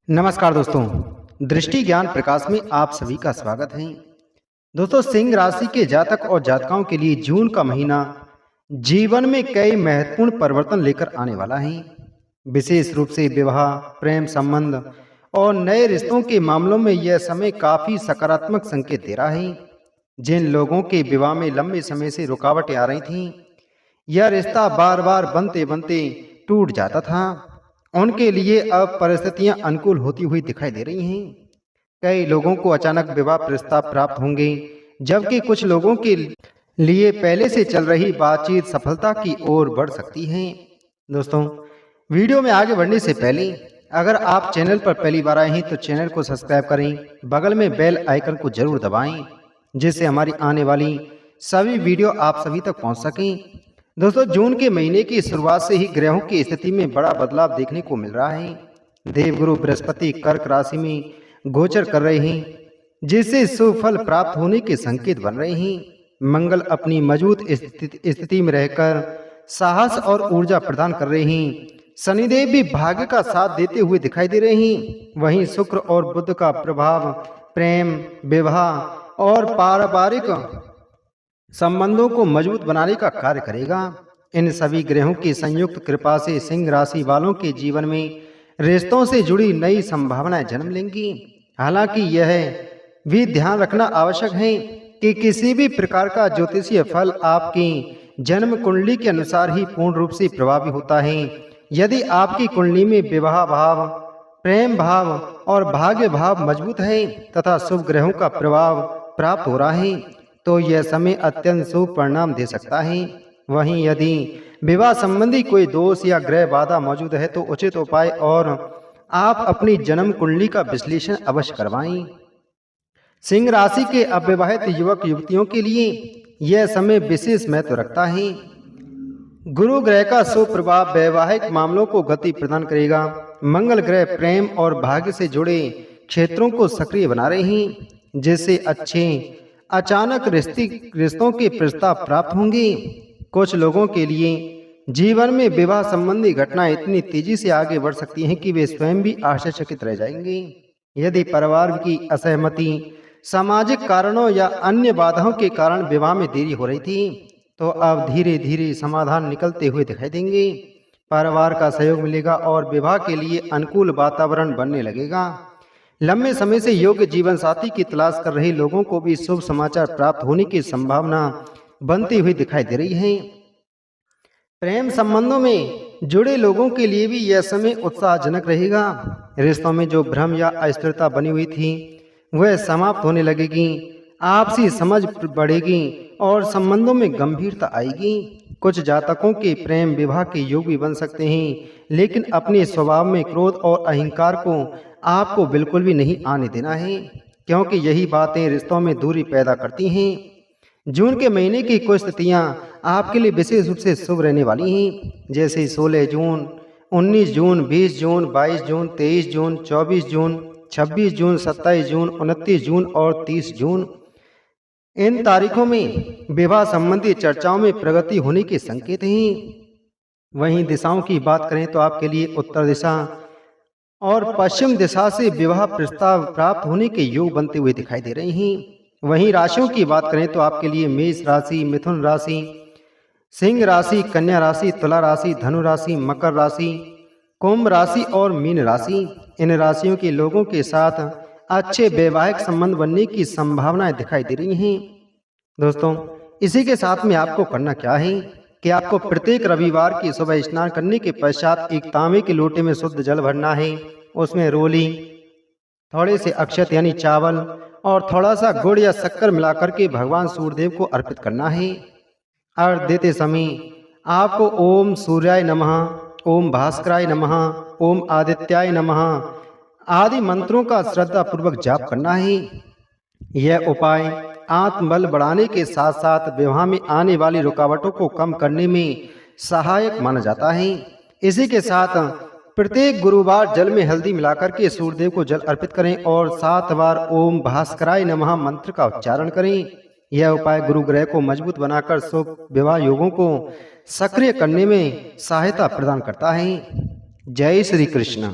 नमस्कार दोस्तों, दृष्टि ज्ञान प्रकाश में आप सभी का स्वागत है। दोस्तों, सिंह राशि के जातक और जातकाओं के लिए जून का महीना जीवन में कई महत्वपूर्ण परिवर्तन लेकर आने वाला है। विशेष रूप से विवाह, प्रेम संबंध और नए रिश्तों के मामलों में यह समय काफी सकारात्मक संकेत दे रहा है। जिन लोगों के विवाह में लंबे समय से रुकावटें आ रही थीं, यह रिश्ता बार बार बनते बनते टूट जाता था, उनके लिए अब परिस्थितियां अनुकूल होती हुई दिखाई दे रही हैं। कई लोगों को अचानक विवाह प्रस्ताव प्राप्त होंगे, जबकि कुछ लोगों के लिए पहले से चल रही बातचीत सफलता की ओर बढ़ सकती है। दोस्तों, वीडियो में आगे बढ़ने से पहले अगर आप चैनल पर पहली बार आए हैं तो चैनल को सब्सक्राइब करें, बगल में बेल आइकन को जरूर दबाएं, जिससे हमारी आने वाली सभी वीडियो आप सभी तक पहुंच सकें। दोस्तों, जून के महीने की शुरुआत से ही ग्रहों की स्थिति में बड़ा बदलाव देखने को मिल रहा है। देवगुरु बृहस्पति कर्क राशि में गोचर कर रहे हैं, जिससे शुभ फल प्राप्त होने के संकेत बन रहे हैं। मंगल अपनी मजबूत स्थिति में रहकर साहस और ऊर्जा प्रदान कर रहे हैं। शनिदेव भी भाग्य का साथ देते हुए दिखाई दे रहे हैं। वहीं शुक्र और बुध का प्रभाव प्रेम, विवाह और पारिवारिक संबंधों को मजबूत बनाने का कार्य करेगा। इन सभी ग्रहों की संयुक्त कृपा से सिंह राशि वालों के जीवन में रिश्तों से जुड़ी नई संभावनाएं जन्म लेंगी। हालांकि यह भी ध्यान रखना आवश्यक है कि किसी भी प्रकार का ज्योतिषीय फल आपकी जन्म कुंडली के अनुसार ही पूर्ण रूप से प्रभावी होता है। यदि आपकी कुंडली में विवाह भाव, प्रेम भाव और भाग्य भाव मजबूत है तथा शुभ ग्रहों का प्रभाव प्राप्त हो रहा है, तो यह समय अत्यंत शुभ परिणाम दे सकता है। वहीं यदि विवाह संबंधी कोई दोष या ग्रह बाधा मौजूद है तो उचित उपाय और आप अपनी जन्म कुंडली का विश्लेषण अवश्य करवाएं। सिंह राशि के अविवाहित युवक युवतियों के लिए यह समय विशेष महत्व रखता है। गुरु ग्रह का शुभ प्रभाव वैवाहिक मामलों को गति प्रदान करेगा। मंगल ग्रह प्रेम और भाग्य से जुड़े क्षेत्रों को सक्रिय बना रहे हैं, जिससे अच्छे अचानक रिश्तों के प्रस्ताव प्राप्त होंगे। कुछ लोगों के लिए जीवन में विवाह संबंधी घटनाएं इतनी तेजी से आगे बढ़ सकती हैं कि वे स्वयं भी आश्चर्यचकित रह जाएंगे। यदि परिवार की असहमति, सामाजिक कारणों या अन्य बाधाओं के कारण विवाह में देरी हो रही थी, तो अब धीरे धीरे समाधान निकलते हुए दिखाई देंगे। परिवार का सहयोग मिलेगा और विवाह के लिए अनुकूल वातावरण बनने लगेगा। लंबे समय से योग्य जीवन साथी की तलाश कर रहे लोगों को भी शुभ समाचार प्राप्त होने की संभावना बनती हुई दिखाई दे रही है। प्रेम संबंधों में जुड़े लोगों के लिए भी यह समय उत्साहजनक रहेगा। रिश्तों में जो भ्रम या अस्थिरता बनी हुई थी वह समाप्त होने लगेगी। आपसी समझ बढ़ेगी और संबंधों में गंभीरता आएगी। कुछ जातकों के प्रेम विवाह के योग भी बन सकते हैं, लेकिन अपने स्वभाव में क्रोध और अहंकार को आपको बिल्कुल भी नहीं आने देना है, क्योंकि यही बातें रिश्तों में दूरी पैदा करती हैं। जून के महीने की कुछ स्थितियां आपके लिए विशेष रूप से शुभ रहने वाली हैं, जैसे 16 जून, 19 जून, 20 जून, 22 जून, 23 जून, 24 जून, 26 जून, 27 जून, 29 जून और 30 जून। इन तारीखों में विवाह संबंधी चर्चाओं में प्रगति होने के संकेत हैं। वहीं दिशाओं की बात करें तो आपके लिए उत्तर दिशा और पश्चिम दिशा से विवाह प्रस्ताव प्राप्त होने के योग बनते हुए दिखाई दे रहे हैं। वहीं राशियों की बात करें तो आपके लिए मेष राशि, मिथुन राशि, सिंह राशि, कन्या राशि, तुला राशि, धनु राशि, मकर राशि, कुंभ राशि और मीन राशि, इन राशियों के लोगों के साथ अच्छे वैवाहिक संबंध बनने की संभावनाएं दिखाई दे रही हैं। दोस्तों, इसी के साथ में आपको करना क्या है कि आपको प्रत्येक रविवार की सुबह स्नान करने के पश्चात एक तांबे के लोटे में शुद्ध जल भरना है। उसमें रोली, थोड़े से अक्षत यानी चावल और थोड़ा सा गुड़ या शक्कर मिलाकर के भगवान सूर्यदेव को अर्पित करना है। अर्घ देते समय आपको ओम सूर्याय नमः, ओम भास्कराय नमः, ओम आदित्याय नमः आदि मंत्रों का श्रद्धा पूर्वक जाप करना है। यह उपाय आत्मबल बढ़ाने के साथ साथ विवाह में आने वाली रुकावटों को कम करने में सहायक माना जाता है। इसी के साथ प्रत्येक गुरुवार जल में हल्दी मिलाकर के सूर्यदेव को जल अर्पित करें और 7 बार ओम भास्कराय नमः मंत्र का उच्चारण करें। यह उपाय गुरु ग्रह को मजबूत बनाकर शुभ विवाह योगों को सक्रिय करने में सहायता प्रदान करता है। जय श्री कृष्ण।